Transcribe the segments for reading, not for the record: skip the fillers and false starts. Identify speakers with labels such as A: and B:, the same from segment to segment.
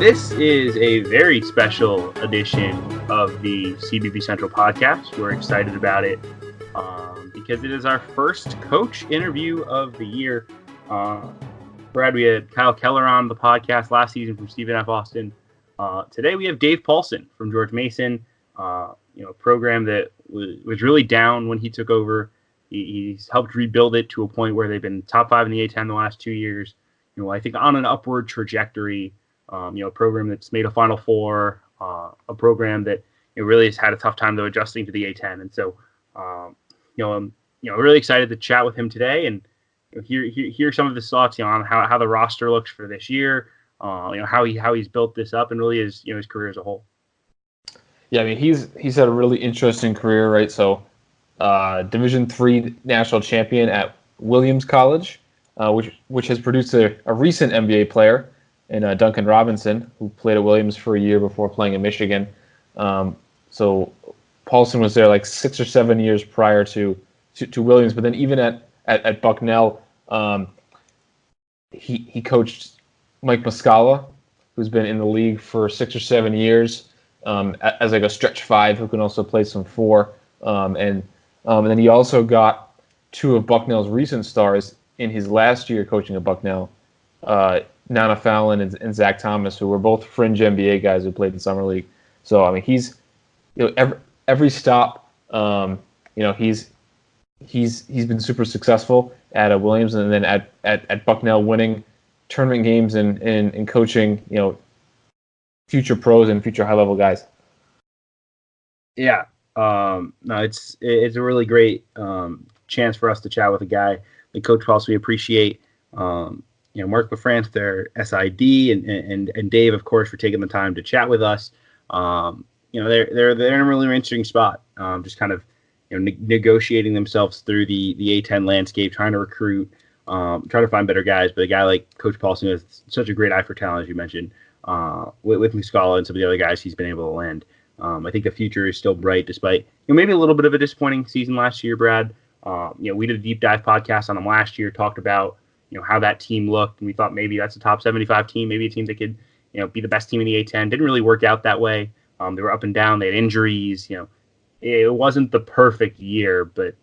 A: This is a very special edition of the CBB Central Podcast. We're excited about it because it is our first coach interview of the year. Brad, we had Kyle Keller on the podcast last season from Stephen F. Austin. Today we have Dave Paulsen from George Mason, a program that was really down when he took over. He's helped rebuild it to a point where they've been top 5 in the A-10 the last 2 years. I think on an upward trajectory. A program that's made a Final Four, a program that really has had a tough time though adjusting to the A-10, and so I'm really excited to chat with him today and hear some of his thoughts on how the roster looks for this year, how he's built this up and really his career as a whole.
B: Yeah, I mean he's had a really interesting career, right? So Division III national champion at Williams College, which has produced a recent NBA player. And Duncan Robinson, who played at Williams for a year before playing at Michigan. So Paulsen was there like 6 or 7 years prior to Williams. But then even at Bucknell, he coached Mike Muscala, who's been in the league for 6 or 7 years as like a stretch 5 who can also play some 4. And then he also got 2 of Bucknell's recent stars in his last year coaching at Bucknell. Nana Fallon and Zach Thomas, who were both fringe NBA guys who played in summer league. So I mean, he's every stop, he's been super successful at Williams, and then at Bucknell, winning tournament games and coaching future pros and future high level guys.
A: Yeah, no, it's a really great chance for us to chat with a guy like Coach Paulsen. We appreciate. Mark LaFrance, their SID, and Dave, of course, for taking the time to chat with us. They're in a really interesting spot, just kind of negotiating themselves through the A-10 landscape, trying to recruit, trying to find better guys. But a guy like Coach Paulsen has such a great eye for talent, as you mentioned, with Muscala and some of the other guys he's been able to land. I think the future is still bright, despite maybe a little bit of a disappointing season last year, Brad. We did a deep dive podcast on them last year, talked about how that team looked, and we thought maybe that's a top 75 team, maybe a team that could, be the best team in the A-10. Didn't really work out that way. They were up and down. They had injuries. It wasn't the perfect year, but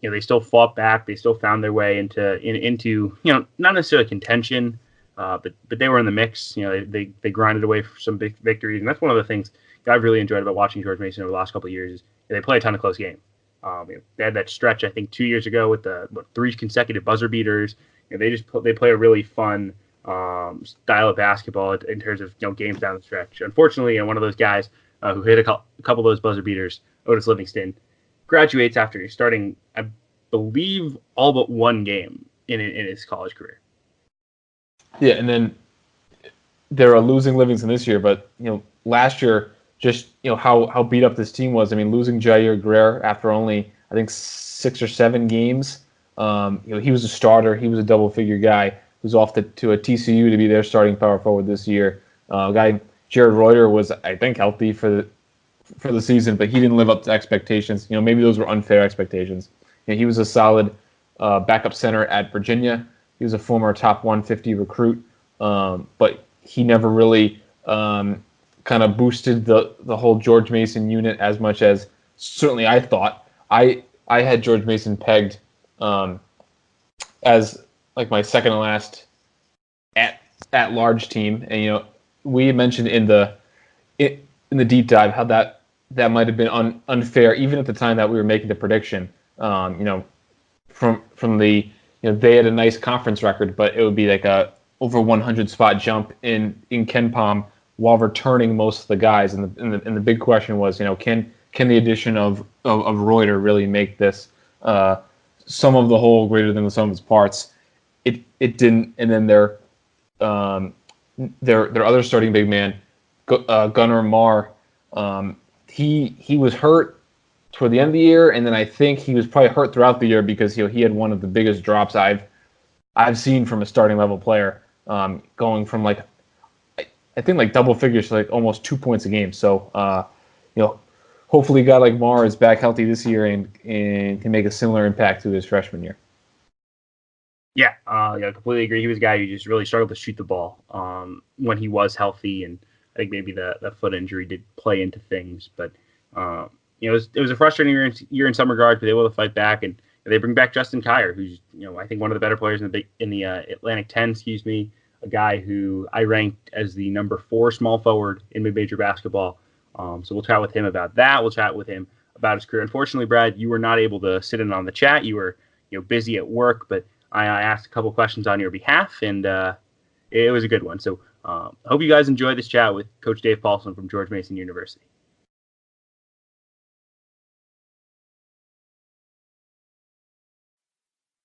A: they still fought back. They still found their way into not necessarily contention, but they were in the mix. They grinded away for some big victories, and that's one of the things that I've really enjoyed about watching George Mason over the last couple of years. Is they play a ton of close games. They had that stretch, I think, 2 years ago with the 3 consecutive buzzer beaters. They play a really fun style of basketball in terms of games down the stretch. Unfortunately, one of those guys who hit a couple of those buzzer beaters, Otis Livingston, graduates after starting, I believe, all but one game in his college career.
B: Yeah, and then they're losing Livingston this year, but last year. Just how beat up this team was. I mean, losing Jair Greer after only I think 6 or 7 games. He was a starter. He was a double-figure guy who's off to a TCU to be their starting power forward this year. Guy Jared Reuter was I think healthy for the season, but he didn't live up to expectations. Maybe those were unfair expectations. He was a solid backup center at Virginia. He was a former top 150 recruit, but he never really. Kind of boosted the whole George Mason unit as much as certainly I thought. I had George Mason pegged as like my second to last at large team, and we had mentioned in the deep dive how that might have been unfair even at the time that we were making the prediction. From the they had a nice conference record, but it would be like a over 100 spot jump in KenPom. While returning most of the guys, and the big question was, can the addition of Reuter really make this sum of the whole greater than the sum of its parts? It didn't, and then their other starting big man, Gunnar Marr, he was hurt toward the end of the year, and then I think he was probably hurt throughout the year because he had one of the biggest drops I've seen from a starting level player, going from I think like double figures to like almost 2 points a game. So, hopefully a guy like Marr is back healthy this year and can make a similar impact to his freshman year.
A: Yeah, I completely agree. He was a guy who just really struggled to shoot the ball when he was healthy, and I think maybe the foot injury did play into things. But it was a frustrating year in some regards, but they were able to fight back, and they bring back Justin Kier, who's I think one of the better players in the Atlantic 10. Excuse me, a guy who I ranked as the number 4 small forward in mid-major basketball. So we'll chat with him about that. We'll chat with him about his career. Unfortunately, Brad, you were not able to sit in on the chat. You were busy at work, but I asked a couple questions on your behalf, and it was a good one. So I hope you guys enjoy this chat with Coach Dave Paulsen from George Mason University.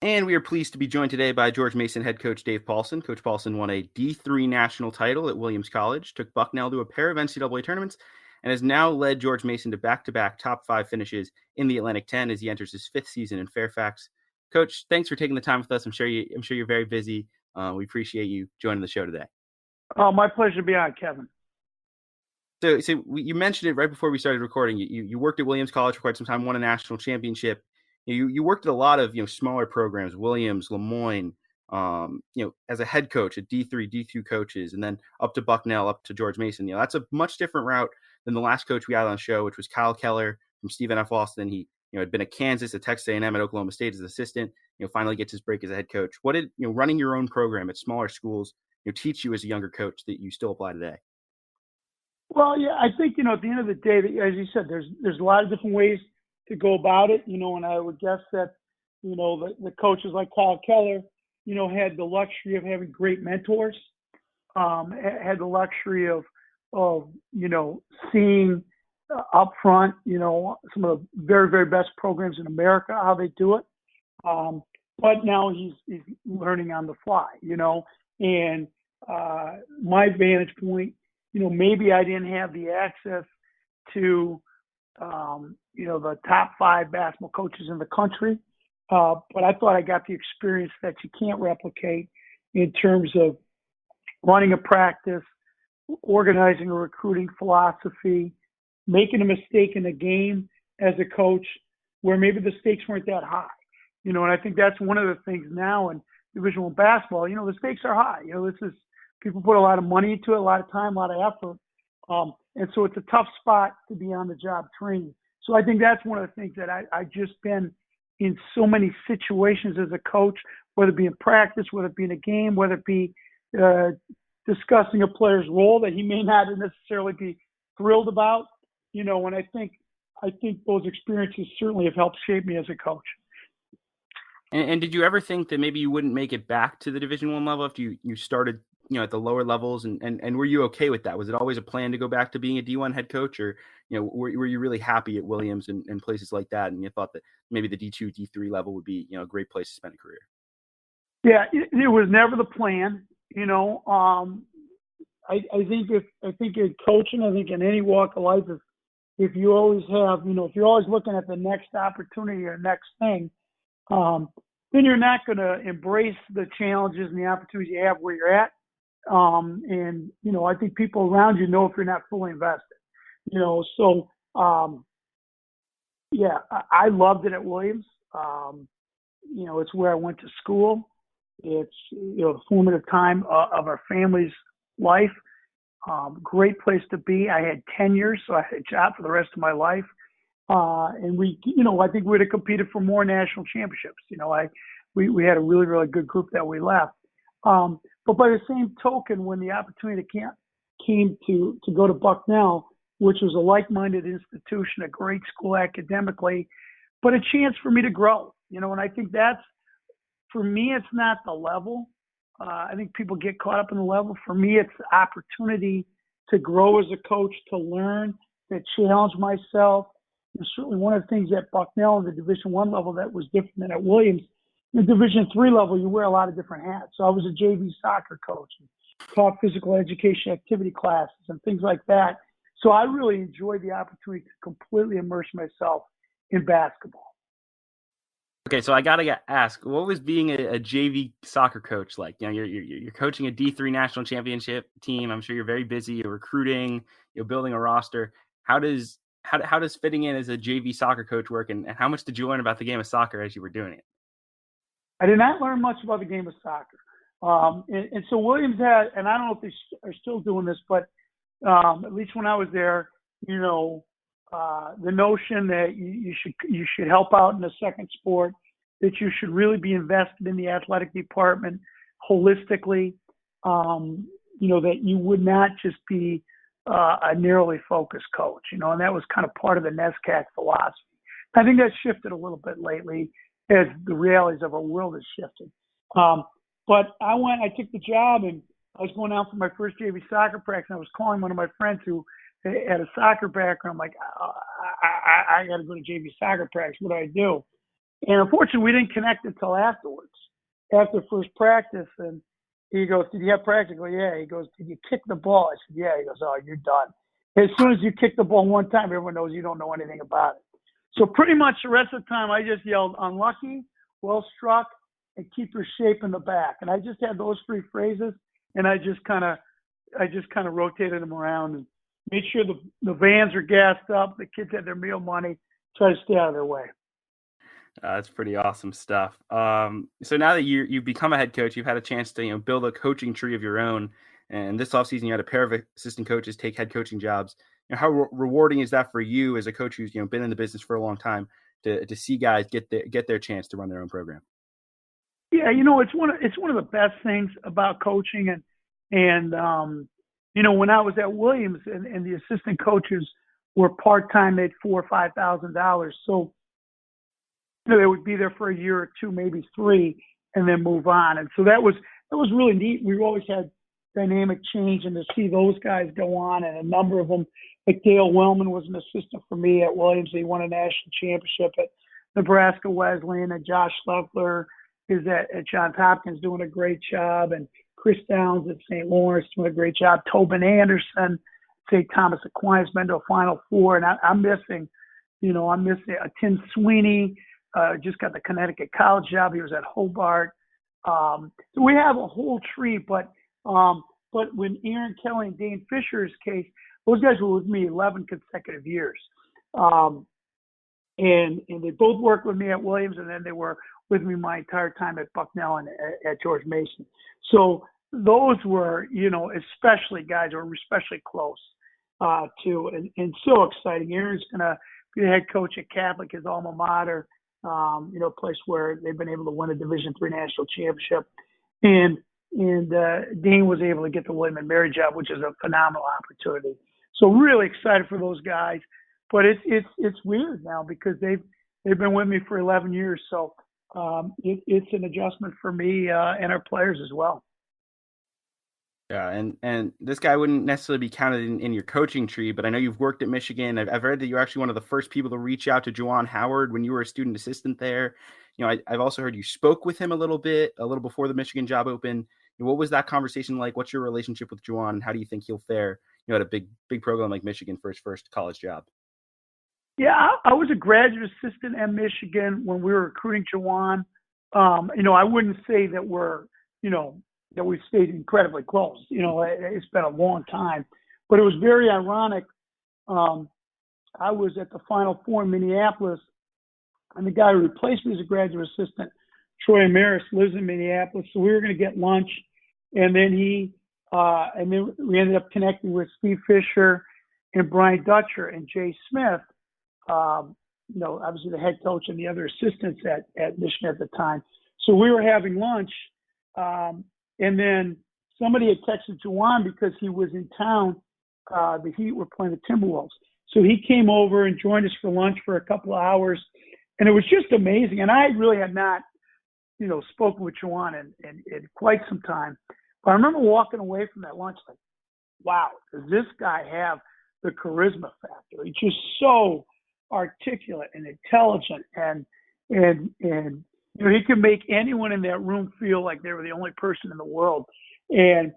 A: And we are pleased to be joined today by George Mason head coach Dave Paulsen. Coach Paulsen won a D3 national title at Williams College, took Bucknell to a pair of NCAA tournaments, and has now led George Mason to back-to-back top 5 finishes in the Atlantic 10 as he enters his 5th season in Fairfax. Coach, thanks for taking the time with us. I'm sure you're very busy. We appreciate you joining the show today.
C: Oh, my pleasure to be on, Kevin.
A: So you mentioned it right before we started recording. You worked at Williams College for quite some time, won a national championship. You worked at a lot of smaller programs, Williams, Lemoyne, as a head coach at D3, D2 coaches, and then up to Bucknell, up to George Mason. That's a much different route than the last coach we had on the show, which was Kyle Keller from Stephen F. Austin. He had been at Kansas, at Texas A&M, at Oklahoma State as an assistant. Finally gets his break as a head coach. What did running your own program at smaller schools teach you as a younger coach that you still apply today?
C: Well, yeah, I think, at the end of the day, as you said, there's a lot of different ways to go about it, and I would guess that, the coaches like Kyle Keller, had the luxury of having great mentors, had the luxury of seeing up front, some of the very, very best programs in America, how they do it. But now he's learning on the fly, and my vantage point, maybe I didn't have the access to, the top 5 basketball coaches in the country. But I thought I got the experience that you can't replicate in terms of running a practice, organizing a recruiting philosophy, making a mistake in a game as a coach where maybe the stakes weren't that high. And I think that's one of the things now in Division I basketball, the stakes are high. People put a lot of money into it, a lot of time, a lot of effort. And so it's a tough spot to be on the job training. So I think that's one of the things that I've just been in so many situations as a coach, whether it be in practice, whether it be in a game, whether it be discussing a player's role that he may not necessarily be thrilled about, and I think those experiences certainly have helped shape me as a coach.
A: And did you ever think that maybe you wouldn't make it back to the Division I level after you started, at the lower levels? And were you okay with that? Was it always a plan to go back to being a D1 head coach, or were you really happy at Williams and places like that, and you thought that maybe the D2, D3 level would be a great place to spend a career?
C: Yeah, it was never the plan. I think in coaching, I think in any walk of life, if you always have, if you're always looking at the next opportunity or next thing, then you're not going to embrace the challenges and the opportunities you have where you're at. And I think people around you know if you're not fully invested. So yeah, I loved it at Williams. It's where I went to school. It's the formative time of our family's life. Great place to be. I had tenure, so I had a job for the rest of my life. And we, I think we would have competed for more national championships. We had a really, really good group that we left. But by the same token, when the opportunity came to go to Bucknell, which was a like-minded institution, a great school academically, but a chance for me to grow, and I think that's, for me, it's not the level. I think people get caught up in the level. For me, it's the opportunity to grow as a coach, to learn, to challenge myself. And certainly one of the things at Bucknell in the Division I level that was different than at Williams, in the Division III level, you wear a lot of different hats. So I was a JV soccer coach and taught physical education activity classes and things like that. So I really enjoyed the opportunity to completely immerse myself in basketball.
A: Okay, so I gotta ask, what was being a JV soccer coach like? You're coaching a D3 national championship team. I'm sure you're very busy. You're recruiting. You're building a roster. How does fitting in as a JV soccer coach work, and how much did you learn about the game of soccer as you were doing it?
C: I did not learn much about the game of soccer. And so Williams had, and I don't know if they are still doing this, but at least when I was there, the notion that you should help out in a second sport, that you should really be invested in the athletic department holistically, that you would not just be a narrowly focused coach, and that was kind of part of the NESCAC philosophy. I think that's shifted a little bit lately as the realities of our world has shifted. But I took the job, and I was going out for my first JV soccer practice, and I was calling one of my friends who had a soccer background. I'm like, I got to go to JV soccer practice. What do I do? And unfortunately, we didn't connect until afterwards, after first practice. And he goes, did you have practice? I go, yeah. He goes, did you kick the ball? I said, yeah. He goes, oh, you're done. As soon as you kick the ball one time, everyone knows you don't know anything about it. So pretty much the rest of the time, I just yelled, unlucky, well struck, and keep your shape in the back. And I just had those three phrases, and I just kind of rotated them around and made sure the vans are gassed up, the kids had their meal money, try to stay out of their way.
A: That's pretty awesome stuff. So now that you've become a head coach, you've had a chance to build a coaching tree of your own. And this offseason, you had a pair of assistant coaches take head coaching jobs. How rewarding is that for you as a coach who's been in the business for a long time to see guys get their chance to run their own program?
C: Yeah, it's one of the best things about coaching, and when I was at Williams and the assistant coaches were part-time at $4,000 or $5,000, so they would be there for a year or two, maybe three, and then move on. And so that was really neat. We always had dynamic change, and to see those guys go on, and a number of them, like Dale Wellman was an assistant for me at Williams. He won a national championship at Nebraska Wesleyan, and Josh Leffler is at Johns Hopkins doing a great job, and Chris Downs at St. Lawrence doing a great job. Tobin Anderson, St. Thomas Aquinas, been to a Final Four, and I'm missing Tim Sweeney, just got the Connecticut College job. He was at Hobart. So we have a whole tree, but when Aaron Kelly and Dane Fisher's case, those guys were with me 11 consecutive years. And they both worked with me at Williams, and then they were with me my entire time at Bucknell and at George Mason. So those were, especially guys who were especially close to, and so exciting. Aaron's going to be the head coach at Catholic, his alma mater, a place where they've been able to win a Division III national championship. And Dean was able to get the William & Mary job, which is a phenomenal opportunity. So really excited for those guys. But it's weird now because they've been with me for 11 years. So it's an adjustment for me and our players as well.
A: Yeah, and this guy wouldn't necessarily be counted in your coaching tree, but I know you've worked at Michigan. I've read that you're actually one of the first people to reach out to Juwan Howard when you were a student assistant there. I've also heard you spoke with him a little before the Michigan job opened. What was that conversation like? What's your relationship with Juwan, and how do you think he'll fare at a big program like Michigan for his first college job?
C: Yeah, I was a graduate assistant at Michigan when we were recruiting Juwan. I wouldn't say that that we've stayed incredibly close. It's been a long time, but it was very ironic. I was at the Final Four in Minneapolis, and the guy who replaced me as a graduate assistant, Troy Amaris, lives in Minneapolis. So we were going to get lunch, and then we ended up connecting with Steve Fisher and Brian Dutcher and Jay Smith. Obviously the head coach and the other assistants at Michigan at the time. So we were having lunch. And then somebody had texted Juwan because he was in town. The Heat were playing the Timberwolves. So he came over and joined us for lunch for a couple of hours. And it was just amazing. And I really had not, spoken with Juwan in quite some time. But I remember walking away from that lunch like, wow, does this guy have the charisma factor? He's just so articulate and intelligent and he can make anyone in that room feel like they were the only person in the world. And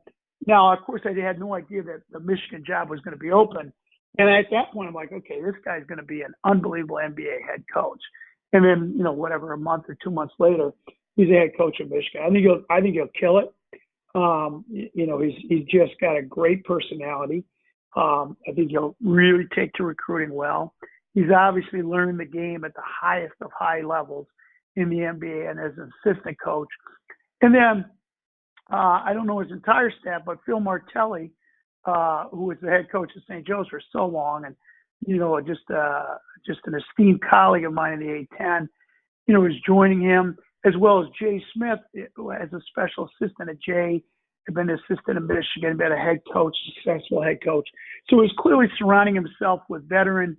C: now, of course, I had no idea that the Michigan job was going to be open. And at that point, I'm like, okay, this guy's going to be an unbelievable NBA head coach. And then, a month or 2 months later, he's a head coach at Michigan. I think he'll kill it. He's just got a great personality. I think he'll really take to recruiting well. He's obviously learned the game at the highest of high levels. in the NBA and as an assistant coach. And then I don't know his entire staff, but Phil Martelli, who was the head coach of St. Joe's for so long, and just an esteemed colleague of mine in the A-10, is joining him, as well as Jay Smith, who as a special assistant at Jay, had been an assistant at Michigan, been a head coach, successful head coach. So he's clearly surrounding himself with veteran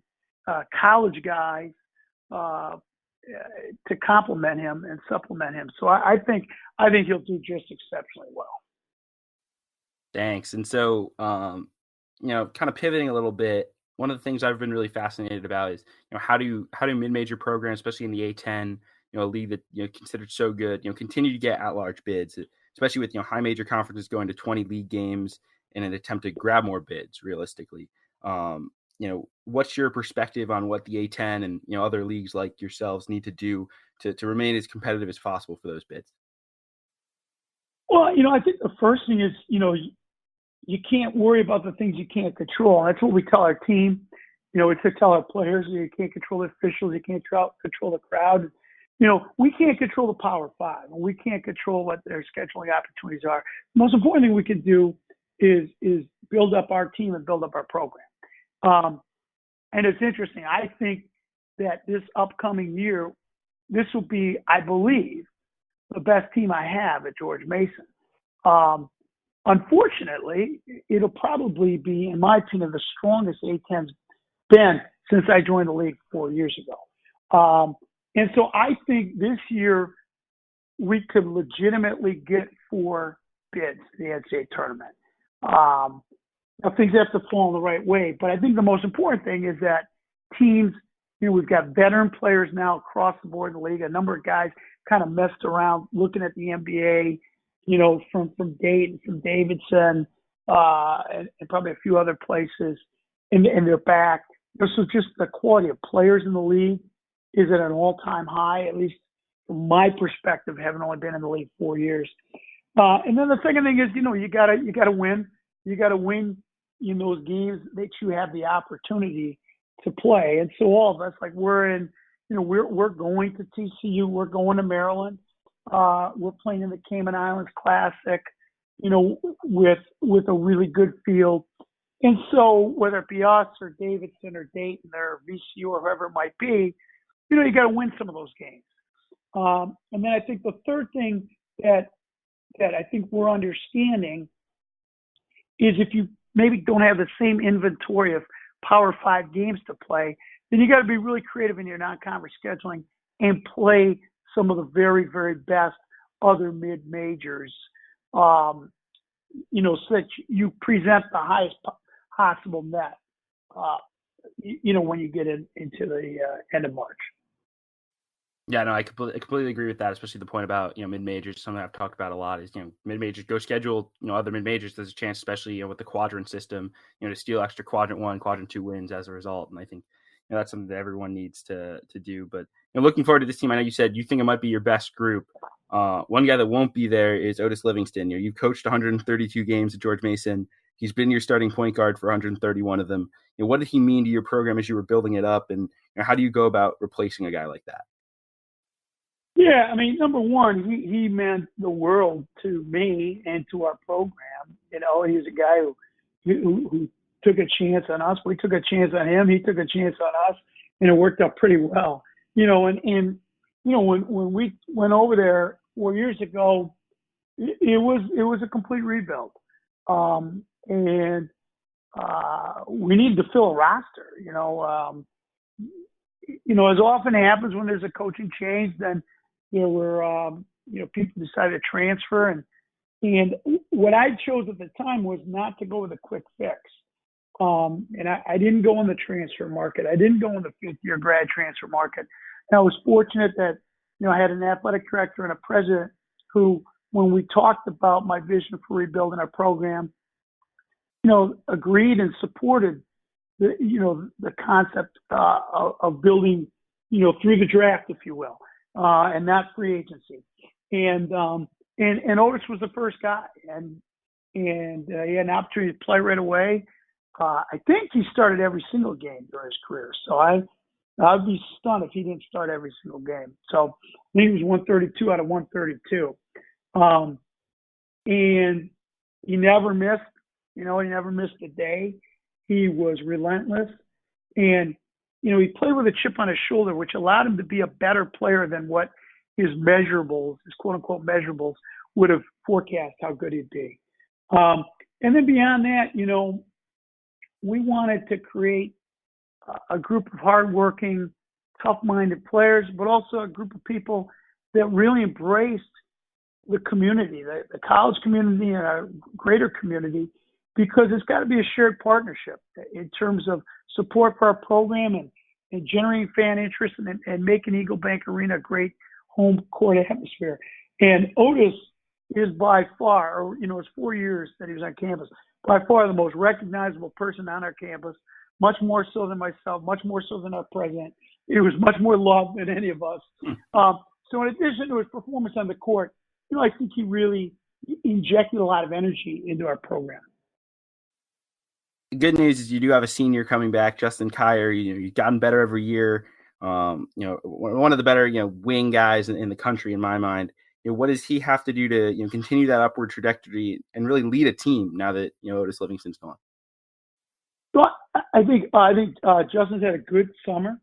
C: college guys to complement him and supplement him. So I think he'll do just exceptionally well.
A: Thanks. And so, kind of pivoting a little bit, one of the things I've been really fascinated about is, how do mid-major programs, especially in the A-10, a league that, considered so good, continue to get at-large bids, especially with, high major conferences going to 20 league games in an attempt to grab more bids realistically. What's your perspective on what the A-10 and, other leagues like yourselves need to do to remain as competitive as possible for those bids?
C: Well, I think the first thing is, you can't worry about the things you can't control. That's what we tell our team. We tell our players, you can't control the officials, you can't control the crowd. We can't control the Power Five, and we can't control what their scheduling opportunities are. The most important thing we can do is build up our team and build up our program. And it's interesting. I think that this upcoming year, this will be, I believe, the best team I have at George Mason. Unfortunately, it'll probably be, in my opinion, the strongest A-10's been since I joined the league 4 years ago. And so I think this year we could legitimately get 4 bids in the NCAA tournament. Now things have to fall in the right way, but I think the most important thing is that teams, we've got veteran players now across the board in the league. A number of guys kind of messed around looking at the NBA, from Dayton, from Davidson, and probably a few other places, and they're back. So just the quality of players in the league is at an all-time high, at least from my perspective, having only been in the league 4 years. And then the second thing is, you gotta win. You gotta win in those games that you have the opportunity to play. And so all of us, like we're going to TCU, we're going to Maryland. We're playing in the Cayman Islands Classic, with a really good field. And so whether it be us or Davidson or Dayton or VCU or whoever it might be, you got to win some of those games. And then I think the third thing that I think we're understanding is if you maybe don't have the same inventory of Power 5 games to play, then you got to be really creative in your non-conference scheduling and play some of the very, very best other mid-majors, so that you present the highest possible net, when you get into the end of March.
A: Yeah, no, I completely agree with that, especially the point about, mid-majors. Something I've talked about a lot is, mid-majors, go schedule, other mid-majors. There's a chance, especially, with the quadrant system, to steal extra quadrant 1, quadrant 2 wins as a result. And I think, that's something that everyone needs to do. But, looking forward to this team, I know you said you think it might be your best group. One guy that won't be there is Otis Livingston. You've coached 132 games at George Mason. He's been your starting point guard for 131 of them. What did he mean to your program as you were building it up? And how do you go about replacing a guy like that?
C: Yeah, I mean, number one, he meant the world to me and to our program. He's a guy who took a chance on us. We took a chance on him. He took a chance on us, and it worked out pretty well. When we went over there 4 years ago, it was a complete rebuild, and we needed to fill a roster. As often happens when there's a coaching change, then there were, people decided to transfer. And what I chose at the time was not to go with a quick fix. And I didn't go in the transfer market. I didn't go in the fifth-year grad transfer market. And I was fortunate that, I had an athletic director and a president who, when we talked about my vision for rebuilding our program, agreed and supported the concept of building, through the draft, if you will. And not free agency. And Otis was the first guy, and he had an opportunity to play right away. I think he started every single game during his career. So I I'd be stunned if he didn't start every single game. So I think he was 132 out of 132. And he never missed, he never missed a day. He was relentless. And, he played with a chip on his shoulder, which allowed him to be a better player than what his measurables, his quote-unquote measurables, would have forecast how good he'd be. And then beyond that, we wanted to create a group of hardworking, tough-minded players, but also a group of people that really embraced the community, the college community and a greater community, because it's got to be a shared partnership in terms of support for our program and generating fan interest and making Eagle Bank Arena a great home court atmosphere. And Otis is by far, his 4 years that he was on campus, by far the most recognizable person on our campus, much more so than myself, much more so than our president. It was much more loved than any of us. So in addition to his performance on the court, I think he really injected a lot of energy into our program.
A: The good news is you do have a senior coming back, Justin Kier. You've gotten better every year. One of the better, wing guys in the country, in my mind. What does he have to do to, continue that upward trajectory and really lead a team now that, Otis Livingston's gone?
C: Well, I think Justin's had a good summer.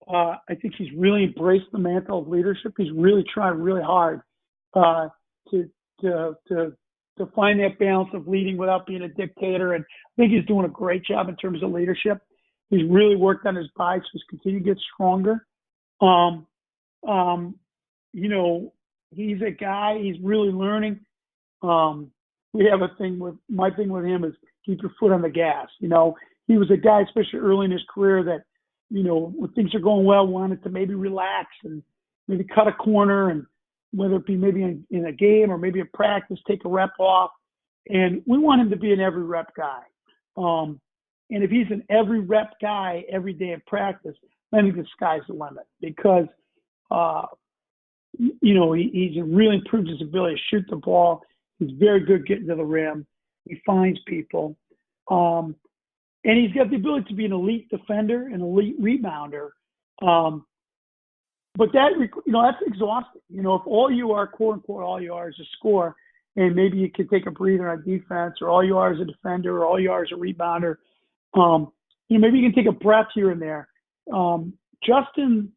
C: I think he's really embraced the mantle of leadership. He's really trying really hard to find that balance of leading without being a dictator. And I think he's doing a great job in terms of leadership. He's really worked on his bike, so he's continued to get stronger. He's a guy, he's really learning. We have my thing with him is keep your foot on the gas. He was a guy, especially early in his career, that, when things are going well, wanted to maybe relax and maybe cut a corner, and whether it be maybe in a game or maybe in practice, take a rep off. And we want him to be an every rep guy. And if he's an every rep guy every day of practice, I think the sky's the limit, because, he's really improved his ability to shoot the ball. He's very good getting to the rim. He finds people. And he's got the ability to be an elite defender, an elite rebounder. But that's exhausting. If all you are, quote unquote, all you are is a scorer, and maybe you can take a breather on defense, or all you are is a defender, or all you are is a rebounder, maybe you can take a breath here and there. Justin,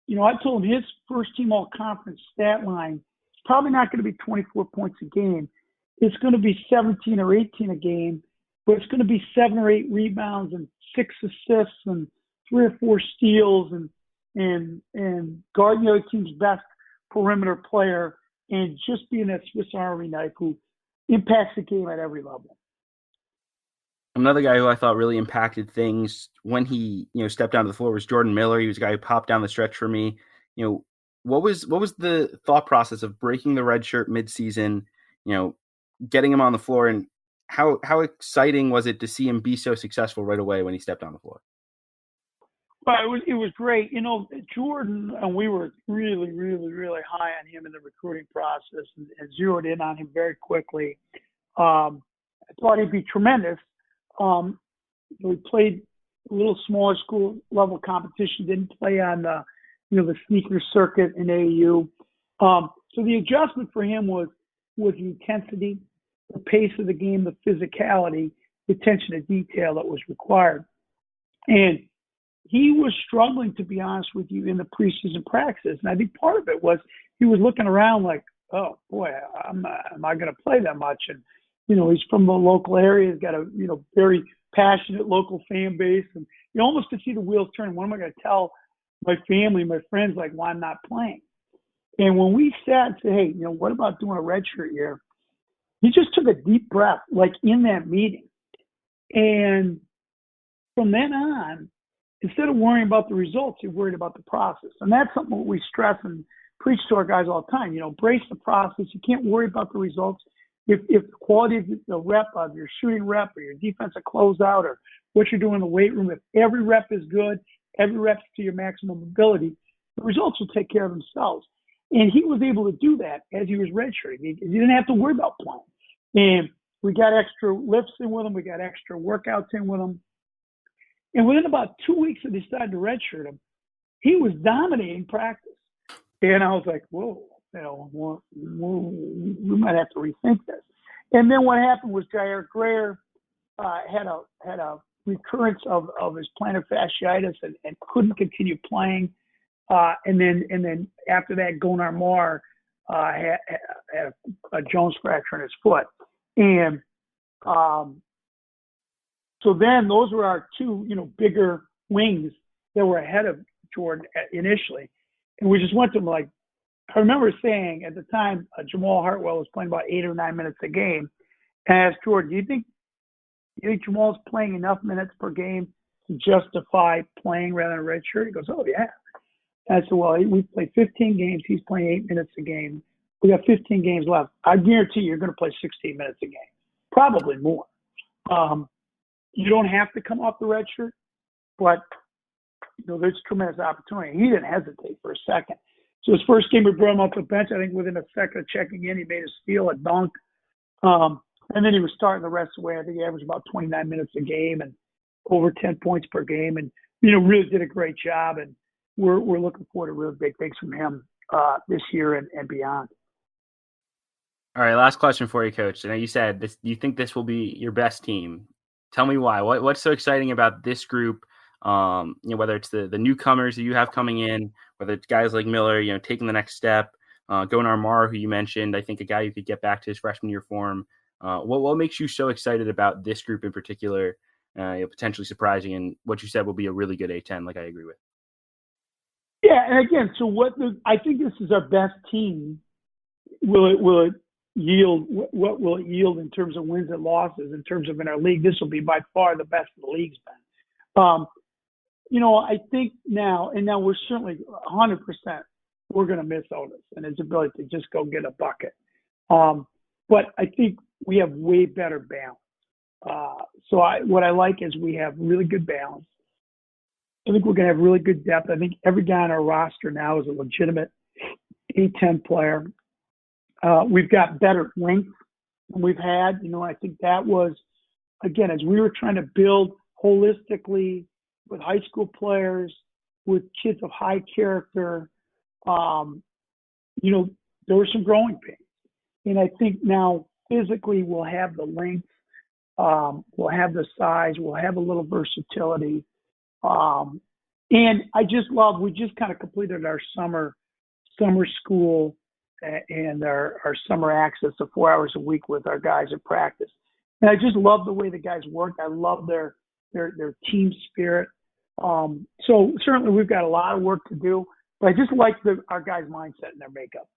C: I told him his first team all conference stat line is probably not going to be 24 points a game. It's going to be 17 or 18 a game, but it's going to be 7 or 8 rebounds and 6 assists and 3 or 4 steals and guarding the other team's best perimeter player, and just being that Swiss Army knife who impacts the game at every level.
A: Another guy who I thought really impacted things when he, stepped onto the floor was Jordan Miller. He was a guy who popped down the stretch for me. What was the thought process of breaking the red shirt midseason, getting him on the floor, and how exciting was it to see him be so successful right away when he stepped on the floor?
C: Well, it was great. Jordan, and we were really, really, really high on him in the recruiting process and zeroed in on him very quickly. I thought he'd be tremendous. We played a little smaller school level competition, didn't play on the sneaker circuit in AAU. So the adjustment for him was the intensity, the pace of the game, the physicality, the attention to detail that was required. And he was struggling, to be honest with you, in the preseason practice. And I think part of it was he was looking around like, oh, boy, am I going to play that much? And, he's from the local area. He's got a, very passionate local fan base. And you almost could see the wheels turning. What am I going to tell my family, my friends, like, why I'm not playing? And when we sat and said, hey, what about doing a redshirt year? He just took a deep breath, like in that meeting. And from then on, instead of worrying about the results, he worried about the process. And that's something that we stress and preach to our guys all the time. Embrace the process. You can't worry about the results. If the quality of the rep, of your shooting rep or your defensive closeout or what you're doing in the weight room, if every rep is good, every rep's to your maximum ability, the results will take care of themselves. And he was able to do that as he was redshirting. He didn't have to worry about playing. And we got extra lifts in with him. We got extra workouts in with him. And within about 2 weeks of deciding to redshirt him, he was dominating practice. And I was like, whoa, we might have to rethink this. And then what happened was Jair Greer had a recurrence of his plantar fasciitis and couldn't continue playing. And then after that, Gonar Moore had a Jones fracture in his foot. And so then those were our two, bigger wings that were ahead of Jordan initially. And we just went to him like, I remember saying at the time, Jamal Hartwell was playing about 8 or 9 minutes a game. And I asked Jordan, do you think Jamal's playing enough minutes per game to justify playing rather than a red shirt? He goes, oh, yeah. And I said, well, we played 15 games. He's playing 8 minutes a game. We got 15 games left. I guarantee you're going to play 16 minutes a game, probably more. You don't have to come off the red shirt, but there's tremendous opportunity. He didn't hesitate for a second. So his first game, we brought him off the bench. I think within a second of checking in, he made a steal, a dunk. And then he was starting the rest of the way. I think he averaged about 29 minutes a game and over 10 points per game. And, really did a great job. And we're looking forward to really big things from him this year and beyond.
A: All right, last question for you, Coach. I know you said this, you think this will be your best team. Tell me why. What's so exciting about this group? Whether it's the newcomers that you have coming in, whether it's guys like Miller, taking the next step, Gonar Moore, who you mentioned, I think a guy who could get back to his freshman year form. What makes you so excited about this group in particular, potentially surprising, and what you said will be a really good A-10, like I agree with?
C: Yeah, and again, so I think this is our best team. Will it yield? What will it yield in terms of wins and losses? In terms of in our league, this will be by far the best the league's been. I think now we're certainly 100%. We're going to miss Otis and his ability to just go get a bucket. But I think we have way better balance. What I like is we have really good balance. I think we're going to have really good depth. I think every guy on our roster now is a legitimate A-10 player. We've got better length than we've had. I think that was, again, as we were trying to build holistically with high school players, with kids of high character, there were some growing pains. And I think now physically we'll have the length, we'll have the size, we'll have a little versatility. And I just love, we just kind of completed our summer school and our summer access to 4 hours a week with our guys at practice. And I just love the way the guys work. I love their team spirit. So certainly we've got a lot of work to do, but I just like our guys' mindset and their makeup.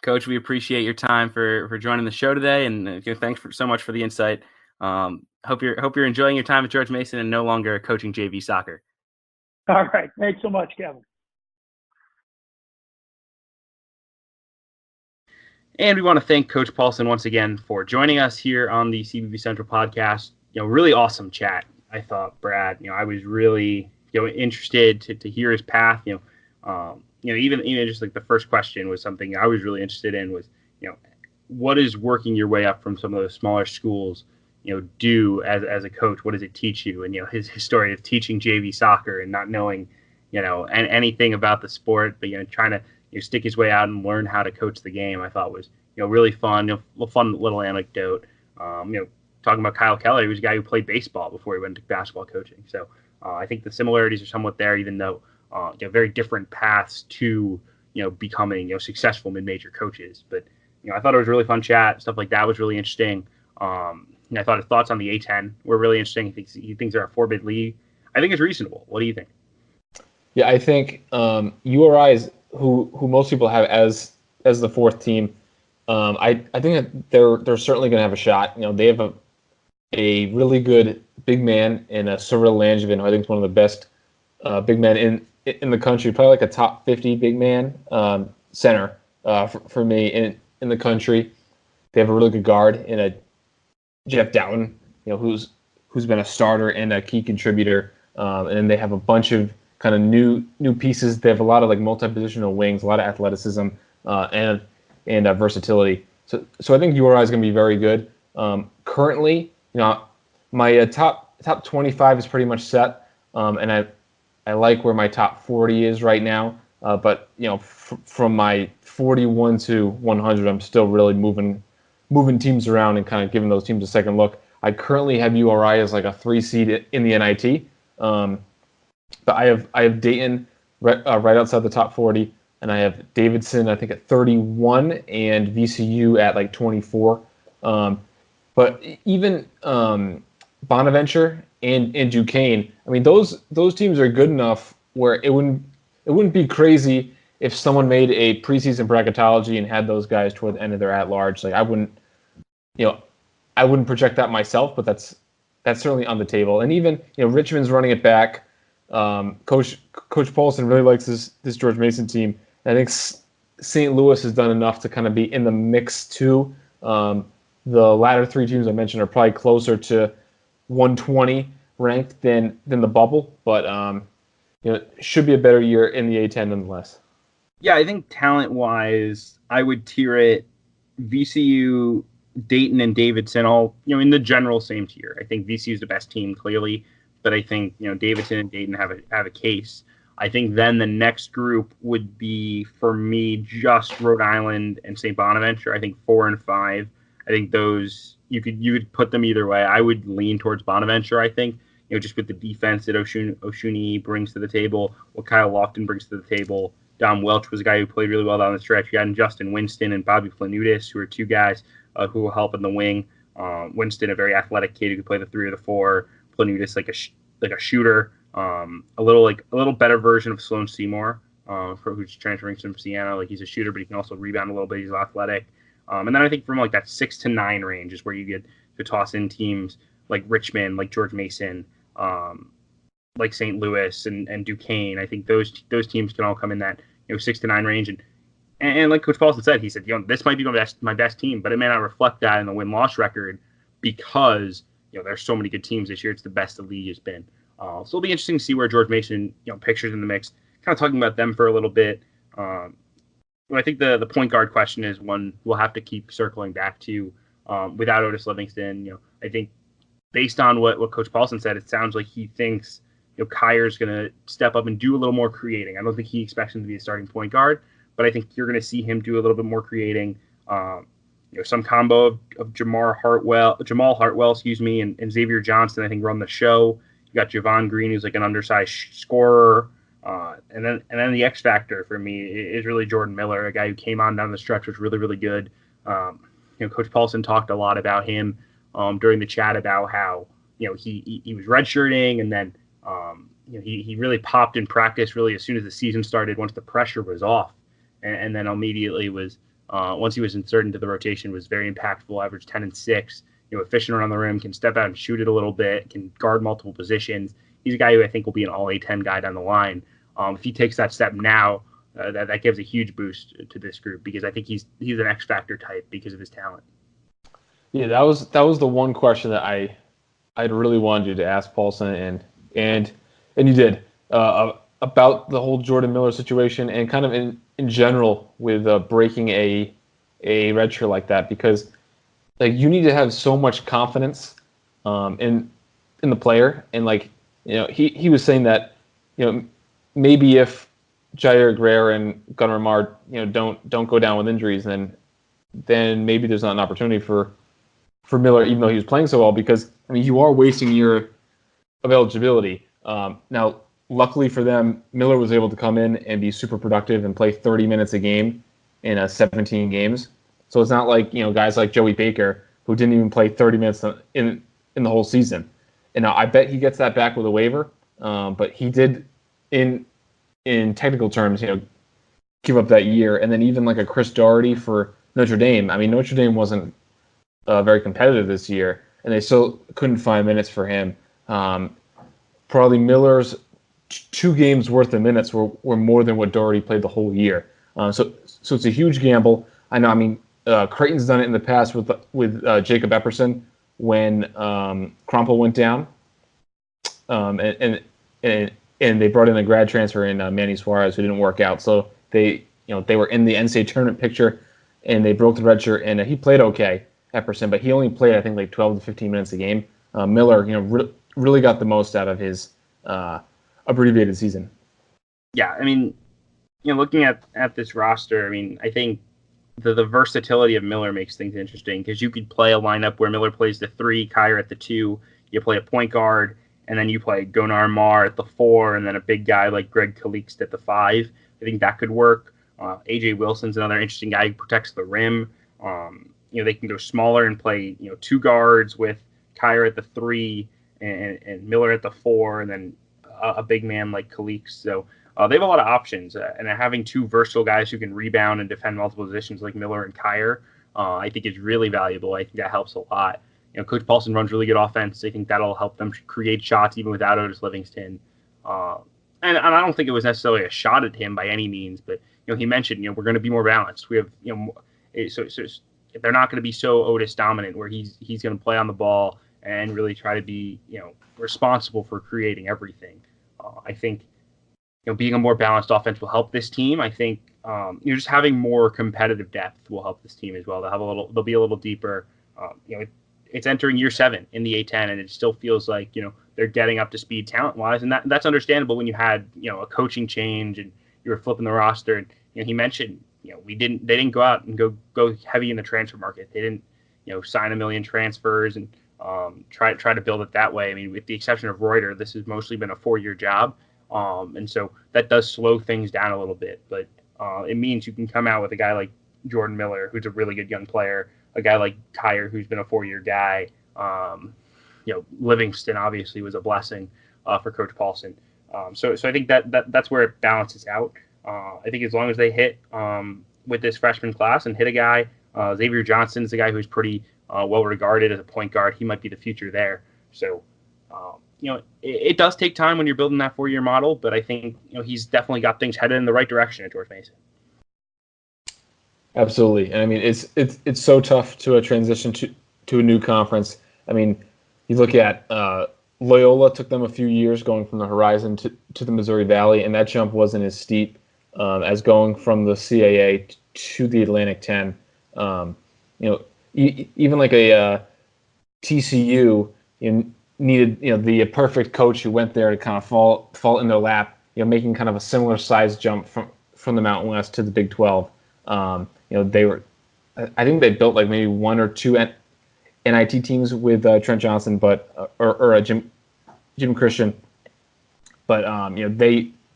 A: Coach, we appreciate your time for joining the show today, and thanks so much for the insight. Hope you're enjoying your time at George Mason and no longer coaching JV soccer.
C: All right. Thanks so much, Kevin.
A: And we want to thank Coach Paulsen once again for joining us here on the CBB Central Podcast. Really awesome chat, I thought, Brad. I was really interested to hear his path. Even just like the first question was something I was really interested in was, what is working your way up from some of those smaller schools, do as a coach? What does it teach you? And, his story of teaching JV soccer and not knowing, anything about the sport, but, trying to stick his way out and learn how to coach the game, I thought was, really fun, fun little anecdote. Talking about Kyle Keller, he was a guy who played baseball before he went to basketball coaching. So I think the similarities are somewhat there, even though very different paths to becoming successful mid-major coaches. But I thought it was a really fun chat. Stuff like that was really interesting. I thought his thoughts on the A-10 were really interesting. He thinks they're a 4-bid league. I think it's reasonable. What do you think?
B: Yeah, I think URI is who most people have as the fourth team. I think that they're certainly going to have a shot. They have a really good big man in Cyril Langevin, who I think is one of the best big men in the country, probably like a top 50 big man center for me in the country. They have a really good guard in a Jeff Doughton, who's been a starter and a key contributor. And then they have a bunch of kind of new pieces. They have a lot of like multi-positional wings, a lot of athleticism and versatility. So I think URI is going to be very good. Currently, my top 25 is pretty much set, and I I like where my top 40 is right now. But from my 41 to 100, I'm still really moving teams around and kind of giving those teams a second look. I currently have URI as like a 3 seed in the NIT, but I have Dayton right outside the top 40, and I have Davidson I think at 31 and VCU at like 24. But even Bonaventure and Duquesne, I mean those teams are good enough where it wouldn't be crazy if someone made a preseason bracketology and had those guys toward the end of their at-large. Like I wouldn't project that myself, but that's certainly on the table. And even Richmond's running it back. Coach Paulsen really likes this George Mason team. And I think St. Louis has done enough to kind of be in the mix too. The latter 3 teams I mentioned are probably closer to 120 ranked than the bubble, but it should be a better year in the A10 nonetheless.
A: Yeah, I think talent-wise, I would tier it VCU, Dayton, and Davidson all in the general same tier. I think VCU is the best team clearly, but I think Davidson and Dayton have a case. I think then the next group would be for me just Rhode Island and St. Bonaventure. I think 4 and 5. I think those you could put them either way. I would lean towards Bonaventure. I think just with the defense that Oshuni brings to the table, what Kyle Lofton brings to the table. Dom Welch was a guy who played really well down the stretch. You got Justin Winston and Bobby Planutis, who are 2 guys who will help in the wing. Winston, a very athletic kid who could play the 3 or the 4. Planutis, like a shooter, a little better version of Sloan Seymour, who's transferring from Siena. Like he's a shooter, but he can also rebound a little bit. He's athletic. And then I think from like that 6 to 9 range is where you get to toss in teams like Richmond, like George Mason, like St. Louis and Duquesne. I think those teams can all come in that 6 to 9 range. And like Coach Paulsen said, he said, this might be my best team, but it may not reflect that in the win-loss record because there's so many good teams this year. It's the best the league has been. So it'll be interesting to see where George Mason pictures in the mix. Kind of talking about them for a little bit. I think the point guard question is one we'll have to keep circling back to without Otis Livingston. I think based on what Coach Paulsen said, it sounds like he thinks Kyrie's going to step up and do a little more creating. I don't think he expects him to be a starting point guard, but I think you're going to see him do a little bit more creating. Some combo of Jamal Hartwell, and Xavier Johnson, I think, run the show. You got Javon Green, who's like an undersized scorer. And then the X factor for me is really Jordan Miller, a guy who came on down the stretch, was really, really good. Coach Paulsen talked a lot about him during the chat about how he was redshirting, and then he really popped in practice really as soon as the season started, once the pressure was off, and then immediately was once he was inserted into the rotation, was very impactful. Averaged 10 and 6. Efficient around the rim, can step out and shoot it a little bit, can guard multiple positions. He's a guy who I think will be an all A10 guy down the line. If he takes that step now, that gives a huge boost to this group, because I think he's an X factor type because of his talent.
B: Yeah, that was the one question that I'd really wanted you to ask Paulsen, and you did about the whole Jordan Miller situation and kind of in general with breaking a redshirt like that, because like you need to have so much confidence in the player, and he was saying that maybe if Jair Greer and Gunnar Mard don't go down with injuries, then maybe there's not an opportunity for Miller, even though he was playing so well, because you are wasting your of eligibility. Now, luckily for them, Miller was able to come in and be super productive and play 30 minutes a game in 17 games. So it's not like guys like Joey Baker, who didn't even play 30 minutes in the whole season. And now I bet he gets that back with a waiver, but he did in technical terms, give up that year. And then even like a Chris Doherty for Notre Dame. Notre Dame wasn't very competitive this year, and they still couldn't find minutes for him. Probably Miller's 2 games worth of minutes were more than what Doherty played the whole year. So it's a huge gamble. I know. Creighton's done it in the past with Jacob Epperson when Crumpel went down, and they brought in a grad transfer in Manny Suarez, who didn't work out. So they were in the NCAA tournament picture, and they broke the red shirt, and he played okay, Epperson, but he only played I think like 12 to 15 minutes a game. Miller, really got the most out of his abbreviated season.
A: Yeah, I mean, looking at this roster, I mean, I think the versatility of Miller makes things interesting because you could play a lineup where Miller plays the 3, Kyer at the 2, you play a point guard, and then you play Gonar Mar at the 4, and then a big guy like Greg Calixte at the 5. I think that could work. AJ Wilson's another interesting guy who protects the rim. They can go smaller and play 2 guards with Kyer at the 3 and Miller at the 4, and then a big man like Calixte. So they have a lot of options, and having 2 versatile guys who can rebound and defend multiple positions like Miller and Kyer, I think is really valuable. I think that helps a lot. Coach Paulsen runs really good offense. I think that'll help them create shots even without Otis Livingston. And I don't think it was necessarily a shot at him by any means, but he mentioned we're going to be more balanced. We have so they're not going to be so Otis dominant where he's going to play on the ball and really try to be responsible for creating everything. I think being a more balanced offense will help this team. I think just having more competitive depth will help this team as well. They'll be a little deeper. It's entering year 7 in the A10, and it still feels like they're getting up to speed talent wise, and that's understandable when you had a coaching change and you were flipping the roster. And he mentioned they didn't go out and go heavy in the transfer market. They didn't sign a million transfers and try to build it that way. I mean, with the exception of Reuter, this has mostly been a 4-year job. And so that does slow things down a little bit, but it means you can come out with a guy like Jordan Miller, who's a really good young player, a guy like Kyer, who's been a 4-year guy. Livingston obviously was a blessing for Coach Paulsen. So I think that's where it balances out. I think as long as they hit with this freshman class and hit a guy, Xavier Johnson's a guy who's pretty well regarded as a point guard. He might be the future there. So it does take time when you're building that 4-year model, but I think he's definitely got things headed in the right direction at George Mason.
B: Absolutely, and I mean it's so tough to transition to a new conference. I mean, you look at Loyola took them a few years going from the Horizon to the Missouri Valley, and that jump wasn't as steep as going from the CAA to the Atlantic 10. Even like a TCU, needed the perfect coach who went there to kind of fall in their lap, making kind of a similar size jump from the Mountain West to the Big 12. They were, I think they built like maybe 1 or 2 NIT teams with Trent Johnson, but or Jim Christian, but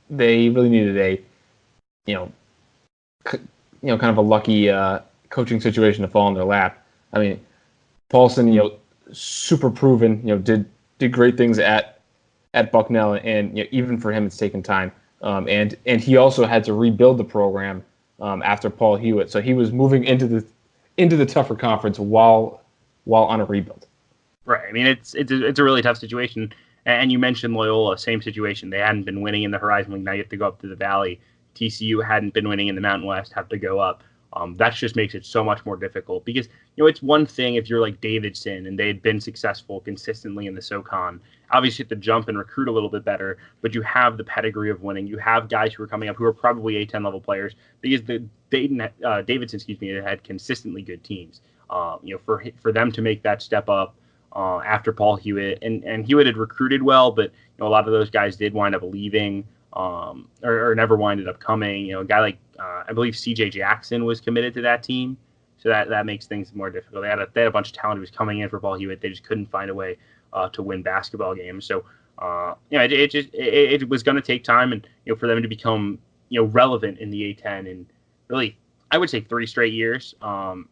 B: they really needed a kind of a lucky coaching situation to fall in their lap. I mean, Paulsen, super proven, did great things at Bucknell, and even for him, it's taken time. And he also had to rebuild the program after Paul Hewitt, so he was moving into the tougher conference while on a rebuild.
A: Right. I mean, it's a really tough situation. And you mentioned Loyola, same situation. They hadn't been winning in the Horizon League. Now you have to go up to the Valley. TCU hadn't been winning in the Mountain West, have to go up. That just makes it so much more difficult because, it's one thing if you're like Davidson and they had been successful consistently in the SoCon. Obviously, you have to jump and recruit a little bit better, but you have the pedigree of winning. You have guys who are coming up who are probably A10 level players because Davidson, had consistently good teams. For them to make that step up after Paul Hewitt, and Hewitt had recruited well, but a lot of those guys did wind up leaving or never winded up coming. A guy like I believe C.J. Jackson was committed to that team, so that makes things more difficult. They had a bunch of talent who was coming in for Paul Hewitt. They just couldn't find a way to win basketball games. So it was going to take time, and for them to become relevant in the A10, and really I would say 3 straight years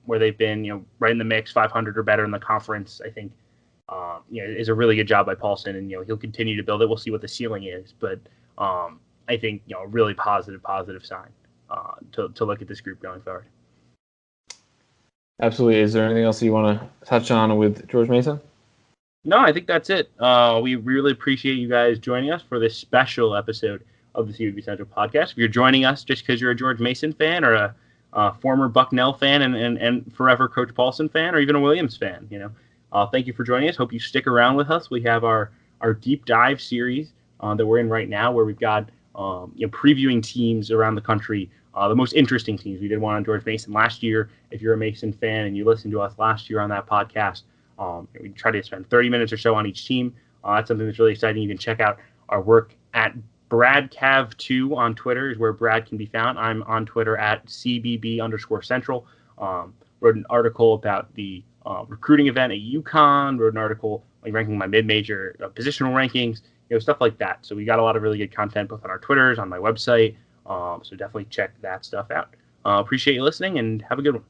A: where they've been right in the mix, 500 or better in the conference. I think is a really good job by Paulsen, and he'll continue to build it. We'll see what the ceiling is, but I think a really positive sign to look at this group going forward.
B: Absolutely. Is there anything else you want to touch on with George Mason?
A: No, I think that's it. We really appreciate you guys joining us for this special episode of the CBB Central Podcast. If you're joining us just because you're a George Mason fan or a former Bucknell fan and forever Coach Paulsen fan or even a Williams fan, thank you for joining us. Hope you stick around with us. We have our deep dive series that we're in right now where we've got previewing teams around the country, the most interesting teams. We did one on George Mason last year. If you're a Mason fan and you listened to us last year on that podcast, we try to spend 30 minutes or so on each team. That's something that's really exciting. You can check out our work at BradCav2 on Twitter is where Brad can be found. I'm on Twitter at CBB_Central. Wrote an article about the recruiting event at UConn. Wrote an article ranking my mid-major positional rankings, stuff like that. So we got a lot of really good content both on our Twitters, on my website. So definitely check that stuff out. Appreciate you listening, and have a good one.